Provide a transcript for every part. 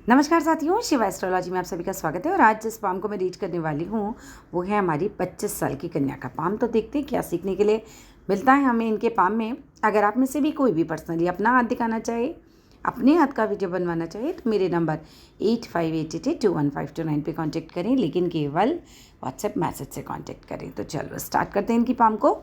नमस्कार साथियों, शिवा एस्ट्रोलॉजी में आप सभी का स्वागत है। और आज जिस पाम को मैं रीड करने वाली हूँ वो है हमारी 25 साल की कन्या का पाम। तो देखते हैं क्या सीखने के लिए मिलता है हमें इनके पाम में। अगर आप में से भी कोई भी पर्सनली अपना हाथ दिखाना चाहे, अपने हाथ का वीडियो बनवाना चाहे तो मेरे नंबर 8588215229 पे कांटेक्ट करें, लेकिन केवल व्हाट्सएप मैसेज से कांटेक्ट करें। तो चलो स्टार्ट करते हैं इनकी पाम को।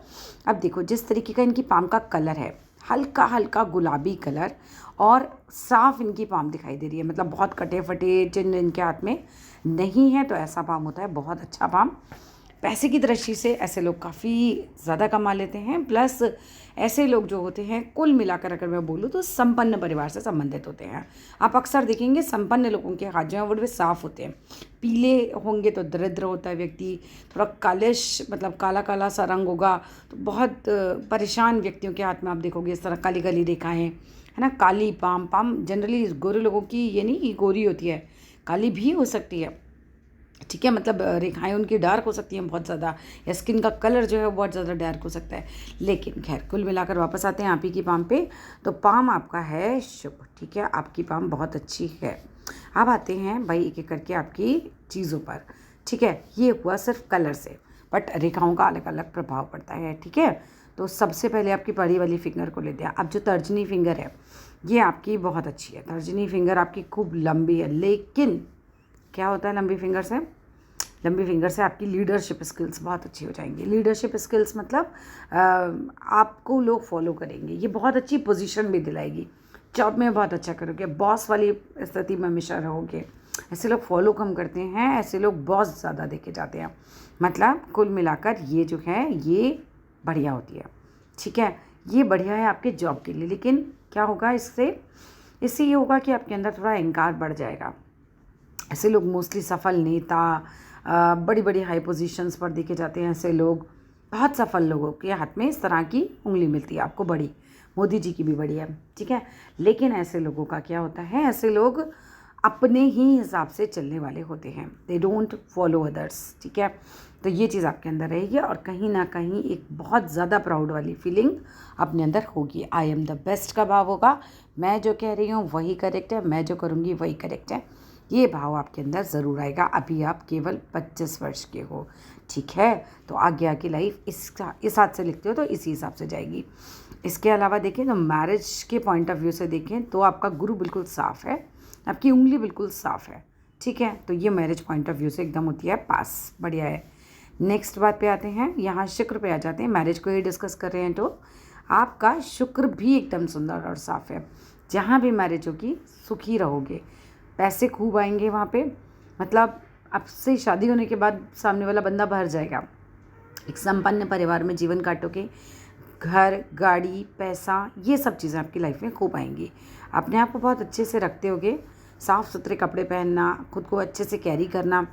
अब देखो जिस तरीके का इनकी पाम का कलर है, हल्का हल्का गुलाबी कलर और साफ इनकी पाम दिखाई दे रही है। मतलब बहुत कटे फटे चिन्ह इनके हाथ में नहीं है, तो ऐसा पाम होता है बहुत अच्छा पाम। पैसे की दृष्टि से ऐसे लोग काफ़ी ज़्यादा कमा लेते हैं। प्लस ऐसे लोग जो होते हैं कुल मिलाकर अगर मैं बोलूँ तो संपन्न परिवार से संबंधित होते हैं। आप अक्सर देखेंगे संपन्न लोगों के हाथ जो हैं वो बड़े साफ़ होते हैं। पीले होंगे तो दरिद्र होता है व्यक्ति, थोड़ा कालिश मतलब काला काला सा रंग होगा तो बहुत परेशान व्यक्तियों के हाथ में आप देखोगे इस तरह काली काली रेखाएँ, है ना। काली पाम पाम जनरली गोरे लोगों की ये नहीं कि गोरी होती है, काली भी हो सकती है, ठीक है। मतलब रेखाएं उनकी डार्क हो सकती हैं बहुत ज़्यादा, या स्किन का कलर जो है वो बहुत ज़्यादा डार्क हो सकता है। लेकिन खैर कुल मिलाकर वापस आते हैं आप ही की पाम पे। तो पाम आपका है शुभ, ठीक है, आपकी पाम बहुत अच्छी है। अब आते हैं भाई एक एक करके आपकी चीज़ों पर, ठीक है। ये हुआ सिर्फ कलर से, बट रेखाओं का अलग अलग प्रभाव पड़ता है, ठीक है। तो सबसे पहले आपकी बड़ी वाली फिंगर को लेते हैं। अब जो तर्जनी फिंगर है ये आपकी बहुत अच्छी है। तर्जनी फिंगर आपकी खूब लंबी है, लेकिन क्या होता है लंबी फिंगर से? लंबी फिंगर से आपकी लीडरशिप स्किल्स बहुत अच्छी हो जाएंगी। लीडरशिप स्किल्स मतलब आपको लोग फॉलो करेंगे, ये बहुत अच्छी पोजीशन भी दिलाएगी। जॉब में बहुत अच्छा करोगे, बॉस वाली स्थिति में हमेशा रहोगे। ऐसे लोग फॉलो कम करते हैं, ऐसे लोग बॉस ज़्यादा देखे जाते हैं। मतलब कुल मिलाकर ये जो है ये बढ़िया होती है, ठीक है। ये बढ़िया है आपके जॉब के लिए। लेकिन क्या होगा इससे? इससे ये होगा कि आपके अंदर थोड़ा अहंकार बढ़ जाएगा। ऐसे लोग मोस्टली सफल नेता, बड़ी बड़ी हाई पोजीशंस पर देखे जाते हैं। ऐसे लोग बहुत सफल लोगों के हाथ में इस तरह की उंगली मिलती है आपको, बड़ी, मोदी जी की भी बड़ी है, ठीक है। लेकिन ऐसे लोगों का क्या होता है, ऐसे लोग अपने ही हिसाब से चलने वाले होते हैं। दे डोंट फॉलो अदर्स, ठीक है। तो ये चीज़ आपके अंदर रहेगी और कहीं ना कहीं एक बहुत ज़्यादा प्राउड वाली फीलिंग अपने अंदर होगी। आई एम द बेस्ट का भाव होगा, मैं जो कह रही हूँ वही करेक्ट है, मैं जो करूँगी वही करेक्ट है, ये भाव आपके अंदर ज़रूर आएगा। अभी आप केवल 25 वर्ष के हो, ठीक है। तो आगे आगे लाइफ इस हाथ से लिखते हो तो इसी हिसाब से जाएगी। इसके अलावा देखें तो मैरिज के पॉइंट ऑफ व्यू से देखें तो आपका गुरु बिल्कुल साफ़ है, आपकी उंगली बिल्कुल साफ़ है, ठीक है। तो ये मैरिज पॉइंट ऑफ व्यू से एकदम होती है पास, बढ़िया है। नेक्स्ट बात पे आते हैं, यहाँ शुक्र पे आ जाते हैं। मैरिज को ही डिस्कस कर रहे हैं तो आपका शुक्र भी एकदम सुंदर और साफ़ है। जहाँ भी मैरिज होगी सुखी रहोगे, पैसे खूब आएंगे वहाँ पे। मतलब आपसे शादी होने के बाद सामने वाला बंदा भर जाएगा। एक संपन्न परिवार में जीवन काटोगे, घर गाड़ी पैसा ये सब चीज़ें आपकी लाइफ में खूब आएंगी। अपने आप को बहुत अच्छे से रखते होगे, साफ़ सुथरे कपड़े पहनना, खुद को अच्छे से कैरी करना।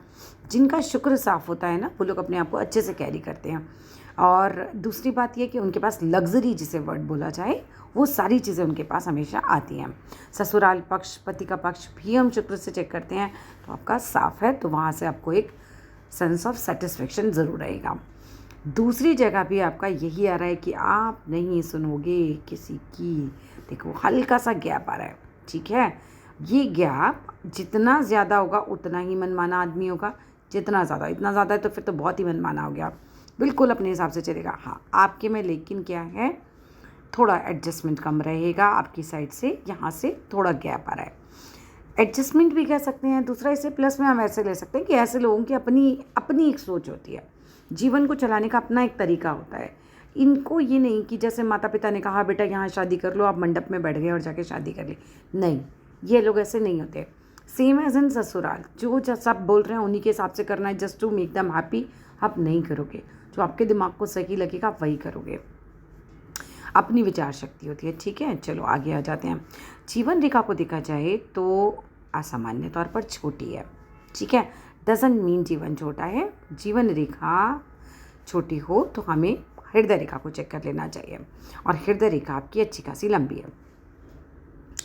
जिनका शुक्र साफ़ होता है ना वो लोग अपने आप को अच्छे से कैरी करते हैं। और दूसरी बात यह कि उनके पास लग्जरी जिसे वर्ड बोला जाए वो सारी चीज़ें उनके पास हमेशा आती हैं। ससुराल पक्ष, पति का पक्ष भी हम शुक्र से चेक करते हैं तो आपका साफ़ है, तो वहाँ से आपको एक सेंस ऑफ सेटिस्फेक्शन ज़रूर रहेगा। दूसरी जगह भी आपका यही आ रहा है कि आप नहीं सुनोगे किसी की। देखो हल्का सा गैप आ रहा है, ठीक है। ये गैप जितना ज़्यादा होगा उतना ही मनमाना आदमी होगा। जितना ज़्यादा, इतना ज़्यादा है तो फिर तो बहुत ही मनमाना हो गया, बिल्कुल अपने हिसाब से चलेगा। हाँ आपके में लेकिन क्या है, थोड़ा एडजस्टमेंट कम रहेगा आपकी साइड से, यहाँ से थोड़ा गैप आ रहा है। एडजस्टमेंट भी कह सकते हैं। दूसरा इसे प्लस में हम ऐसे ले सकते हैं कि ऐसे लोगों की अपनी अपनी एक सोच होती है, जीवन को चलाने का अपना एक तरीका होता है। इनको ये नहीं कि जैसे माता पिता ने कहा बेटा यहाँ शादी कर लो, आप मंडप में बैठ गए और जाके शादी कर ली, नहीं, ये लोग ऐसे नहीं होते। सेम एज इन ससुराल, जो सब बोल रहे हैं उन्हीं के हिसाब से करना है, just to make them happy. आप नहीं करोगे, जो आपके दिमाग को सही लगेगा आप वही करोगे। अपनी विचार शक्ति होती है, ठीक है। चलो आगे आ जाते हैं। जीवन रेखा को देखा जाए तो असामान्य तौर पर छोटी है, ठीक है। डजंट मीन जीवन छोटा है। जीवन रेखा छोटी हो तो हमें हृदय रेखा को चेक कर लेना चाहिए, और हृदय रेखा आपकी अच्छी खासी लंबी है।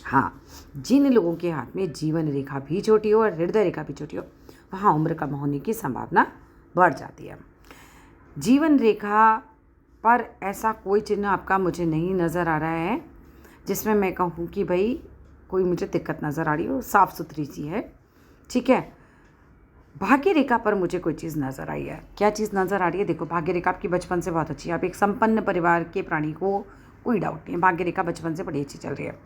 हाँ, जिन लोगों के हाथ में जीवन रेखा भी छोटी हो और हृदय रेखा भी छोटी हो वहाँ उम्र कम होने की संभावना बढ़ जाती है। जीवन रेखा पर ऐसा कोई चिन्ह आपका मुझे नहीं नज़र आ रहा है जिसमें मैं कहूँ कि भाई कोई मुझे दिक्कत नज़र आ रही हो, साफ़ सुथरी सी है, ठीक है। भाग्य रेखा पर मुझे कोई चीज़ नज़र आई है। क्या चीज़ नज़र आ रही है? देखो, भाग्य रेखा आपकी बचपन से बहुत अच्छी है। आप एक संपन्न परिवार के प्राणी को कोई डाउट नहीं है, भाग्य रेखा बचपन से बड़ी अच्छी चल रही है।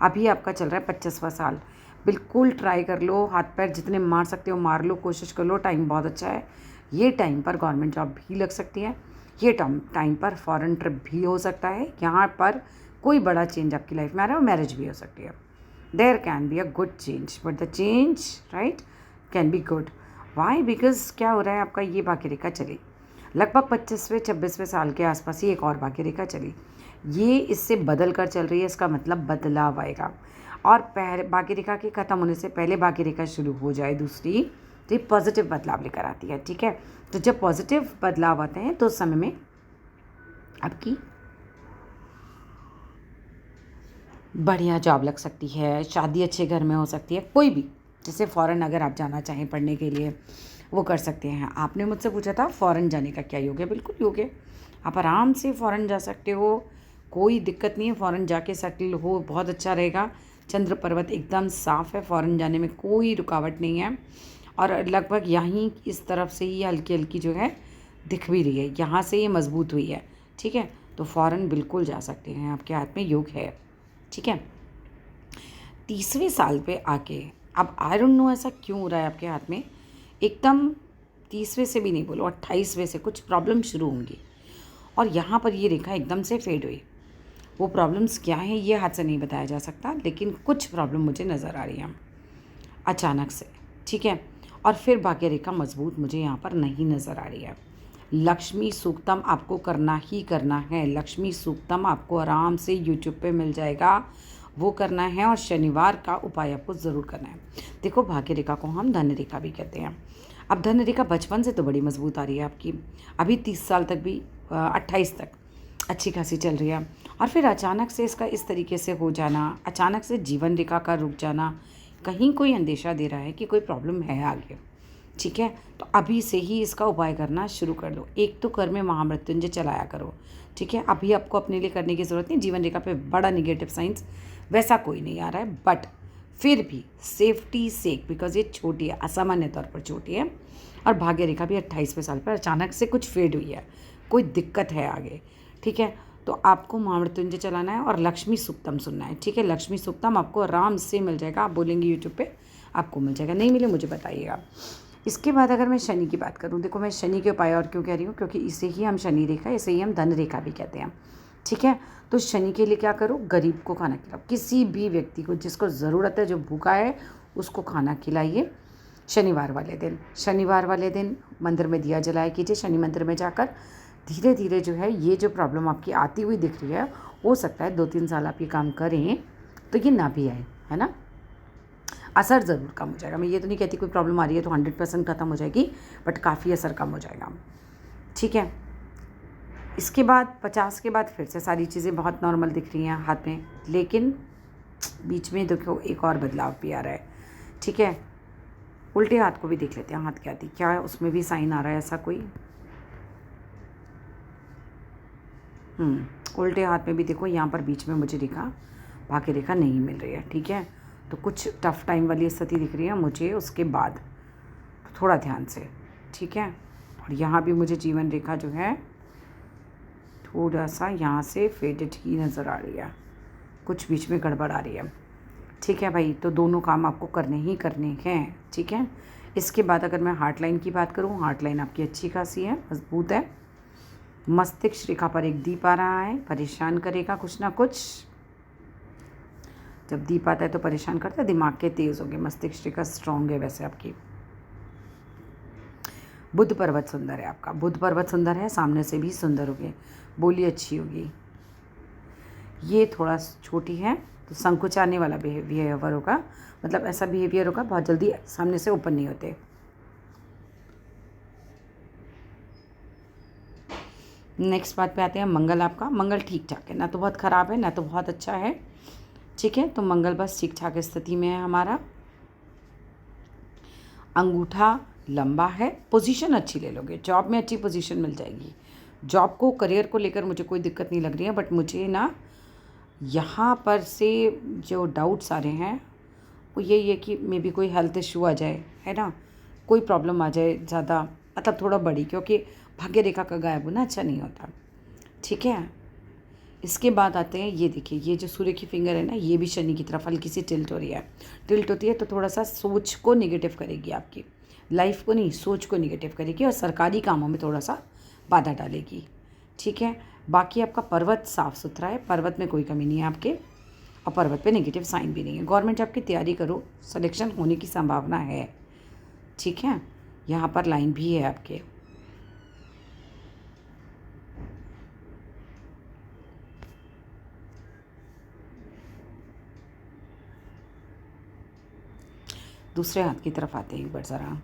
अभी आपका चल रहा है 25वां साल। बिल्कुल ट्राई कर लो, हाथ पैर जितने मार सकते हो मार लो, कोशिश कर लो, टाइम बहुत अच्छा है। ये टाइम पर गवर्नमेंट जॉब भी लग सकती है, ये टाइम पर फॉरेन ट्रिप भी हो सकता है, यहाँ पर कोई बड़ा चेंज आपकी लाइफ में आ रहा है और मैरिज भी हो सकती है। There can be a good change, but the change right can be good. Why? Because क्या हो रहा है, आपका ये भाग्य रेखा चली लगभग 25वें 26वें साल के आसपास ही एक और भाग्य रेखा चली, ये इससे बदल कर चल रही है। इसका मतलब बदलाव आएगा, और भाग्य रेखा के ख़त्म होने से पहले भाग्य रेखा शुरू हो जाए दूसरी, तो ये पॉजिटिव बदलाव लेकर आती है, ठीक है। तो जब पॉजिटिव बदलाव आते हैं तो उस समय में आपकी बढ़िया जॉब लग सकती है, शादी अच्छे घर में हो सकती है, कोई भी, जैसे फ़ॉरेन अगर आप जाना चाहें पढ़ने के लिए वो कर सकते हैं। आपने मुझसे पूछा था फ़ॉरेन जाने का क्या योग है, बिल्कुल योग है, आप आराम से फ़ॉरेन जा सकते हो, कोई दिक्कत नहीं है। फ़ॉरेन जाके सेटल हो, बहुत अच्छा रहेगा। चंद्र पर्वत एकदम साफ़ है, फ़ॉरेन जाने में कोई रुकावट नहीं है, और लगभग यहीं इस तरफ से ही हल्की हल्की जो है दिख भी रही है, यहाँ से ये मजबूत हुई है, ठीक है। तो फ़ॉरेन बिल्कुल जा सकते हैं, आपके हाथ में योग है, ठीक है। 30वें साल पे आके अब आई डोंट नो ऐसा क्यों हो रहा है आपके हाथ में, एकदम 30वें से भी नहीं बोलो, 28वें से कुछ प्रॉब्लम शुरू होंगी, और यहाँ पर ये रेखा एकदम से फेड हुई। वो प्रॉब्लम्स क्या हैं ये हाथ से नहीं बताया जा सकता, लेकिन कुछ प्रॉब्लम मुझे नज़र आ रही है अचानक से, ठीक है। और फिर भाग्य रेखा मजबूत मुझे यहाँ पर नहीं नज़र आ रही है। लक्ष्मी सूक्तम आपको करना ही करना है, लक्ष्मी सूक्तम आपको आराम से यूट्यूब पे मिल जाएगा, वो करना है, और शनिवार का उपाय आपको ज़रूर करना है। देखो, भाग्य रेखा को हम धन रेखा भी कहते हैं। अब धन रेखा बचपन से तो बड़ी मजबूत आ रही है आपकी, अभी 30 साल तक भी 28 तक अच्छी खासी चल रही है, और फिर अचानक से इसका इस तरीके से हो जाना, अचानक से जीवन रेखा का रुक जाना, कहीं कोई अंदेशा दे रहा है कि कोई प्रॉब्लम है आगे, ठीक है। तो अभी से ही इसका उपाय करना शुरू कर दो। एक तो कर में महामृत्युंजय चलाया करो, ठीक है। अभी आपको अपने लिए करने की ज़रूरत नहीं, जीवन रेखा पे बड़ा निगेटिव साइंस वैसा कोई नहीं आ रहा है, बट फिर भी सेफ्टी सेक, बिकॉज ये छोटी है, असामान्य तौर पर छोटी है, और भाग्य रेखा भी 28वें साल पर अचानक से कुछ फेड हुई है, कोई दिक्कत है आगे, ठीक है। तो आपको महामृत्युंजय चलाना है और लक्ष्मी सूक्तम सुनना है, ठीक है। लक्ष्मी सूक्तम आपको आराम से मिल जाएगा, आप बोलेंगे यूट्यूब पे आपको मिल जाएगा, नहीं मिले मुझे बताइएगा। इसके बाद अगर मैं शनि की बात करूँ, देखो मैं शनि के उपाय और क्यों कह रही हूँ, क्योंकि इसे ही हम शनि रेखा, इसे ही हम धन रेखा भी कहते हैं, ठीक है। तो शनि के लिए क्या करो, गरीब को खाना खिलाओ, किसी भी व्यक्ति को जिसको ज़रूरत है, जो भूखा है उसको खाना खिलाइए। शनिवार वाले दिन मंदिर में दिया जलाया कीजिए, शनि मंदिर में जाकर। धीरे धीरे जो है ये जो प्रॉब्लम आपकी आती हुई दिख रही है, हो सकता है 2-3 साल आप ये काम करें तो ये ना भी आए, है ना। असर ज़रूर कम हो जाएगा, मैं ये तो नहीं कहती कोई प्रॉब्लम आ रही है तो 100% ख़त्म हो जाएगी, बट काफ़ी असर कम हो जाएगा, ठीक है। इसके बाद 50 के बाद फिर से सारी चीज़ें बहुत नॉर्मल दिख रही हैं हाथ में, लेकिन बीच में देखो एक और बदलाव भी आ रहा है, ठीक है। उल्टे हाथ को भी देख लेते हैं, हाथ क्या थी, क्या है उसमें भी साइन आ रहा है ऐसा कोई। उल्टे हाथ में भी देखो, यहाँ पर बीच में मुझे रेखा, भाग्य रेखा नहीं मिल रही है, ठीक है। तो कुछ टफ टाइम वाली स्थिति दिख रही है मुझे उसके बाद, तो थोड़ा ध्यान से, ठीक है। और यहाँ भी मुझे जीवन रेखा जो है थोड़ा सा यहाँ से फेडेड ही नज़र आ रही है, कुछ बीच में गड़बड़ आ रही है, ठीक है भाई। तो दोनों काम आपको करने ही करने हैं, ठीक है। इसके बाद अगर मैं हार्ट लाइन की बात करूँ, हार्ट लाइन आपकी अच्छी खासी है, मजबूत है। मस्तिष्क रेखा पर एक दीप आ रहा है, परेशान करेगा कुछ ना कुछ, जब दीप आता है तो परेशान करता है, दिमाग के तेज़ होंगे, मस्तिष्क रेखा स्ट्रॉन्ग है वैसे आपकी। बुध पर्वत सुंदर है आपका, बुध पर्वत सुंदर है, सामने से भी सुंदर होगी, बोली अच्छी होगी। ये थोड़ा छोटी है तो संकुचाने वाला बिहेवियर होगा, मतलब ऐसा बिहेवियर होगा, बहुत जल्दी सामने से ओपन नहीं होते। नेक्स्ट बात पे आते हैं, मंगल आपका, मंगल ठीक ठाक है, ना तो बहुत ख़राब है ना तो बहुत अच्छा है, ठीक है। तो मंगल बस ठीक ठाक स्थिति में है हमारा। अंगूठा लंबा है, पोजीशन अच्छी ले लोगे, जॉब में अच्छी पोजीशन मिल जाएगी। जॉब को, करियर को लेकर मुझे कोई दिक्कत नहीं लग रही है, बट मुझे ना यहाँ पर से जो डाउट्स आ रहे हैं वो यही है कि मे बी कोई हेल्थ इशू आ जाए, है ना, कोई प्रॉब्लम आ जाए ज़्यादा, मतलब थोड़ा बड़ी, क्योंकि भाग्य रेखा का गायब होना अच्छा नहीं होता। ठीक है, इसके बाद आते हैं, ये देखिए ये जो सूर्य की फिंगर है ना, ये भी शनि की तरफ हल्की सी टिल्ट हो रही है। टिल्ट होती है तो थोड़ा सा सोच को निगेटिव करेगी, आपकी लाइफ को नहीं, सोच को निगेटिव करेगी और सरकारी कामों में थोड़ा सा बाधा डालेगी। ठीक है, बाकी आपका पर्वत साफ़ सुथरा है, पर्वत में कोई कमी नहीं है आपके, और पर्वत पे नेगेटिव साइन भी नहीं है। गवर्नमेंट जॉब की तैयारी करो, सिलेक्शन होने की संभावना है। ठीक है, यहाँ पर लाइन भी है आपके। दूसरे हाथ की तरफ आते हैं एक बार ज़रा।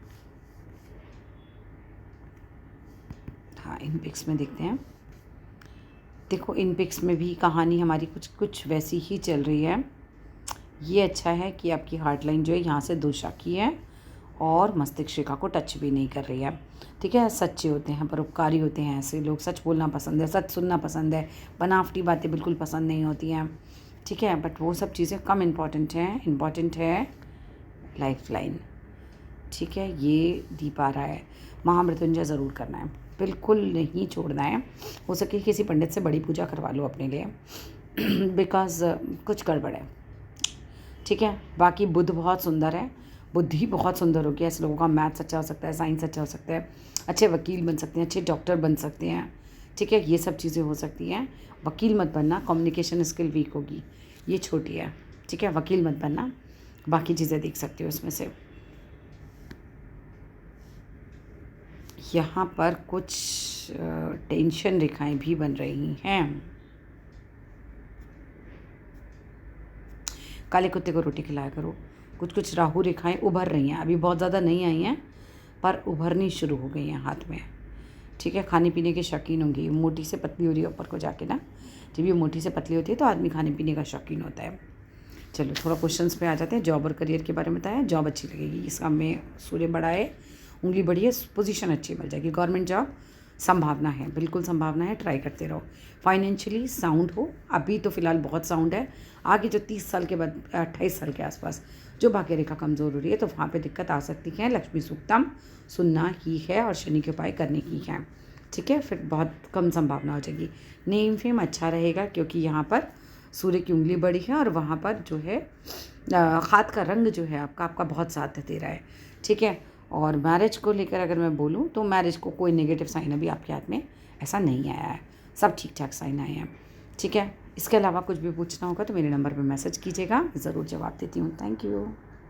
हाँ, इन पिक्स में देखते हैं। देखो इन पिक्स में भी कहानी हमारी कुछ कुछ वैसी ही चल रही है। ये अच्छा है कि आपकी हार्ट लाइन जो है यहाँ से दुशाखी है और मस्तिष्क रेखा को टच भी नहीं कर रही है। ठीक है, सच्चे होते हैं, परोपकारी होते हैं, ऐसे लोग सच बोलना पसंद है, सच सुनना पसंद है, बनावटी बातें बिल्कुल पसंद नहीं होती हैं। ठीक है, बट वो सब चीज़ें कम इम्पॉर्टेंट हैं, इम्पॉर्टेंट है लाइफ लाइन। ठीक है, ये दीप आ रहा है, महामृत्युंजय ज़रूर करना है, बिल्कुल नहीं छोड़ना है। हो सके किसी पंडित से बड़ी पूजा करवा लो अपने लिए बिकॉज़ कुछ गड़बड़ है। ठीक है, बाकी बुध बहुत सुंदर है, बुद्धि बहुत सुंदर होगी, ऐसे लोगों का मैथ्स अच्छा हो सकता है, साइंस अच्छा हो सकता है, अच्छे वकील बन सकते हैं, अच्छे डॉक्टर बन सकते हैं। ठीक है, ये सब चीज़ें हो सकती हैं। वकील मत बनना, कम्युनिकेशन स्किल वीक होगी, ये छोटी है। ठीक है, वकील मत बनना, बाकी चीज़ें देख सकते हो उसमें से। यहाँ पर कुछ टेंशन रेखाएं भी बन रही हैं। काले कुत्ते को रोटी खिलाया करो। कुछ कुछ राहु रेखाएं उभर रही हैं, अभी बहुत ज़्यादा नहीं आई हैं पर उभरनी शुरू हो गई हैं हाथ में। ठीक है, खाने पीने के शौकीन होंगी, मोटी से पतली हो रही है ऊपर को जाके ना, जब ये मोटी से पतली होती है तो आदमी खाने पीने का शौकीन होता है। चलो थोड़ा क्वेश्चंस पे आ जाते हैं। जॉब और करियर के बारे में बताया, जॉब अच्छी लगेगी, इस काम में सूर्य बड़ा है, उंगली बड़ी है, पोजीशन अच्छी मिल जाएगी। गवर्नमेंट जॉब संभावना है, बिल्कुल संभावना है, ट्राई करते रहो। फाइनेंशियली साउंड हो, अभी तो फ़िलहाल बहुत साउंड है, आगे जो 30 साल के बाद 28 साल के आसपास जो भाग्य रेखा कमज़ोर हो रही है तो वहाँ पे दिक्कत आ सकती है। लक्ष्मी सूक्तम सुनना ही है और शनि के उपाय करने की है। ठीक है, फिर बहुत कम संभावना हो जाएगी। नेम फेम अच्छा रहेगा क्योंकि यहाँ पर सूर्य की उंगली बड़ी है और वहाँ पर जो है हाथ का रंग जो है आपका बहुत साथ दे रहा है। ठीक है, और मैरिज को लेकर अगर मैं बोलूँ तो मैरिज को कोई नेगेटिव साइन अभी आपके हाथ में ऐसा नहीं आया है, सब ठीक ठाक साइन आए हैं। ठीक है, इसके अलावा कुछ भी पूछना होगा तो मेरे नंबर पे मैसेज कीजिएगा, ज़रूर जवाब देती हूँ। Thank you.